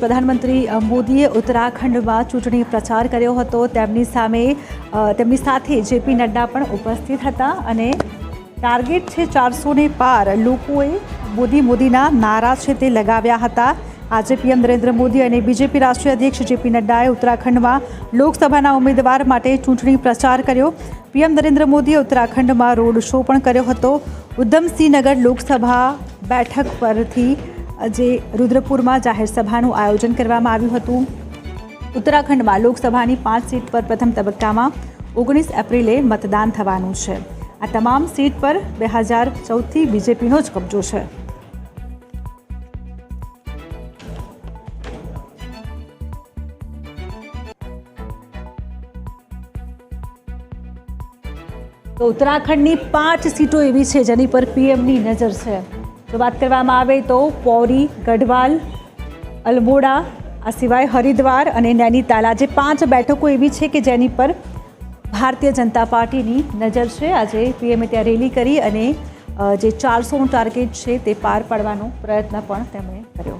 પ્રધાનમંત્રી મોદીએ ઉત્તરાખંડમાં ચૂંટણી પ્રચાર કર્યો હતો। તેમની સાથે જેપી નડ્ડા પણ ઉપસ્થિત હતા અને ટાર્ગેટ છે 400ને પાર લોકોએ મોદીના નારા છે તે લગાવ્યા હતા। આજે પીએમ નરેન્દ્ર મોદી અને બીજેપી રાષ્ટ્રીય અધ્યક્ષ જેપી નડ્ડાએ ઉત્તરાખંડમાં લોકસભાના ઉમેદવાર માટે ચૂંટણી પ્રચાર કર્યો। પીએમ નરેન્દ્ર મોદીએ ઉત્તરાખંડમાં રોડ શો પણ કર્યો હતો। ઉધમસિંહનગર લોકસભા બેઠક પરથી જે रुद्रपुરમાં જાહેર સભાનું આયોજન કરવામાં આવ્યું હતું। ઉત્તરાખંડમાં લોકસભાની 5 સીટ પર પ્રથમ તબક્કામાં 19 એપ્રિલે મતદાન થવાનું છે। આ તમામ સીટ પર 2014થી બીજેપીનો જ કબજો છે। તો ઉત્તરાખંડની 5 સીટો એવી છે જેની પર પીએમની નજર છે। તો વાત કરવામાં આવે તો પૌરી, ગઢવાલ, અલ્મોડા, આ સિવાય હરિદ્વાર અને નૈનીતાલ, આજે 5 બેઠકો એવી છે કે જેની પર ભારતીય જનતા પાર્ટીની નજર છે। આજે પીએમએ ત્યાં રેલી કરી અને જે 400નું ટાર્ગેટ છે તે પાર પાડવાનો પ્રયત્ન પણ તેમણે કર્યો।